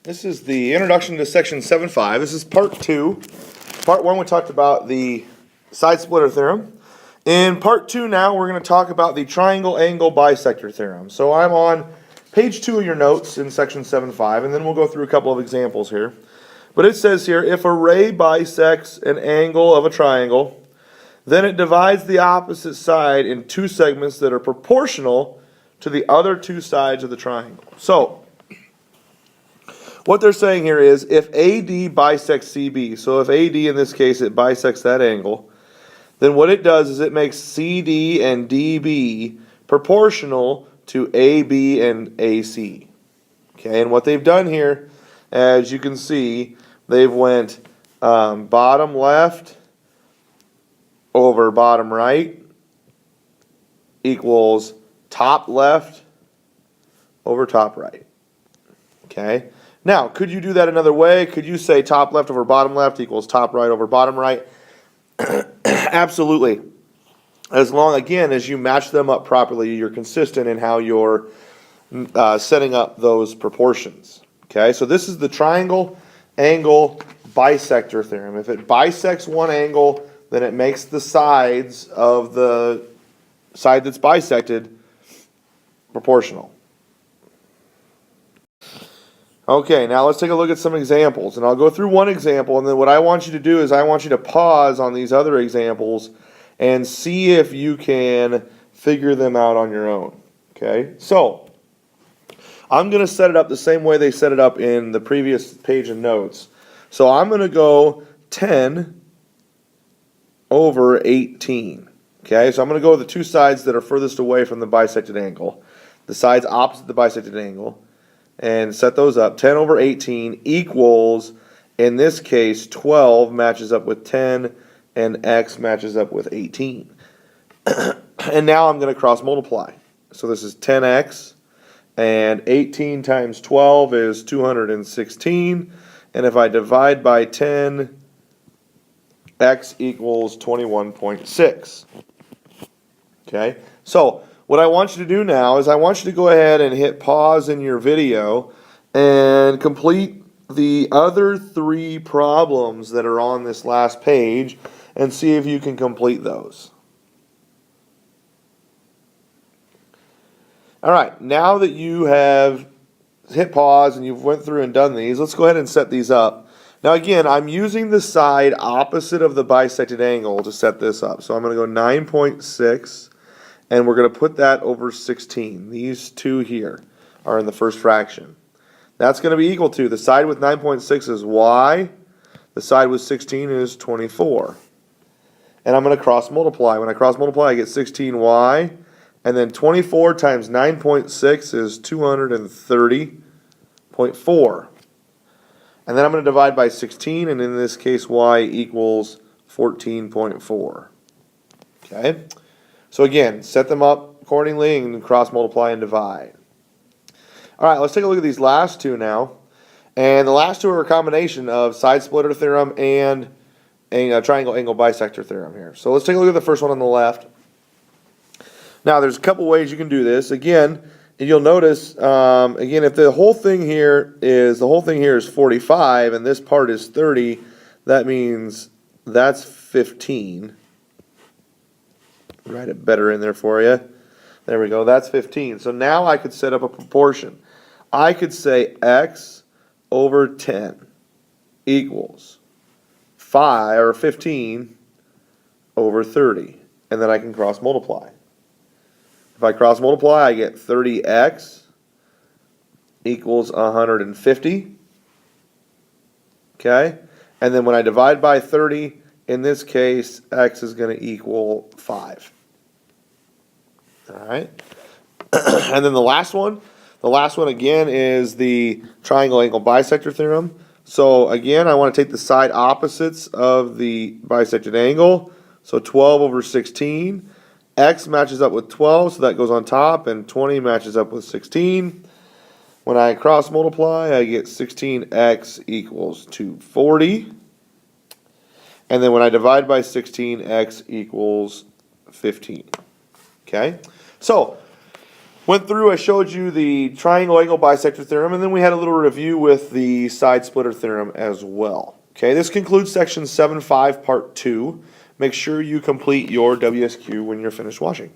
This is the introduction to section 7.5. This is part 2. Part 1 we talked about the side splitter theorem. In part 2 now we're going to talk about the triangle angle bisector theorem. So I'm on page 2 of your notes in section 7.5, and then we'll go through a couple of examples here. But it says here, if a ray bisects an angle of a triangle, then it divides the opposite side in two segments that are proportional to the other two sides of the triangle. So what they're saying here is if AD bisects CB, so if AD in this case it bisects that angle, then what it does is it makes CD and DB proportional to AB and AC. Okay, and what they've done here, as you can see, they've went bottom left over bottom right equals top left over top right. Okay. Now, could you do that another way? Could you say top left over bottom left equals top right over bottom right? Absolutely. As long, again, as you match them up properly, you're consistent in how you're setting up those proportions. Okay, so this is the triangle angle bisector theorem. If it bisects one angle, then it makes the sides of the side that's bisected proportional. Okay, now let's take a look at some examples, and I'll go through one example, and then what I want you to do is I want you to pause on these other examples and see if you can figure them out on your own. Okay, so I'm going to set it up the same way they set it up in the previous page of notes. So I'm going to go 10 over 18. Okay, so I'm going to go with the two sides that are furthest away from the bisected angle, the sides opposite the bisected angle, and set those up. 10 over 18 equals, in this case, 12 matches up with 10, and x matches up with 18. And now I'm going to cross multiply. So this is 10x, and 18 times 12 is 216. And if I divide by 10, x equals 21.6. Okay, so what I want you to do now is I want you to go ahead and hit pause in your video and complete the other three problems that are on this last page and see if you can complete those. All right, now that you have hit pause and you've went through and done these, let's go ahead and set these up. Now again, I'm using the side opposite of the bisected angle to set this up. So I'm going to go 9.6. And we're going to put that over 16. These two here are in the first fraction. That's going to be equal to, the side with 9.6 is y, the side with 16 is 24. And I'm going to cross multiply. When I cross multiply, I get 16y, and then 24 times 9.6 is 230.4. And then I'm going to divide by 16, and in this case, y equals 14.4. Okay? So again, set them up accordingly and cross multiply and divide. All right, let's take a look at these last two now. And the last two are a combination of side splitter theorem and a triangle angle bisector theorem here. So let's take a look at the first one on the left. Now there's a couple ways you can do this. Again, and you'll notice, again, if the whole thing here is 45 and this part is 30, that means that's 15. Write it better in there for you. There we go. That's 15. So now I could set up a proportion. I could say x over 10 equals 5 or 15 over 30. And then I can cross multiply. If I cross multiply, I get 30x equals 150. Okay? And then when I divide by 30, in this case, x is going to equal 5. All right. And then the last one again is the triangle angle bisector theorem. So again, I want to take the side opposites of the bisected angle. So 12 over 16. X matches up with 12, so that goes on top, and 20 matches up with 16. When I cross multiply, I get 16x equals 240. And then when I divide by 16, x equals 15. Okay? So Went through, I showed you the triangle angle bisector theorem, and then we had a little review with the side splitter theorem as well. Okay, this concludes section 7.5, part 2. Make sure you complete your WSQ when you're finished washing.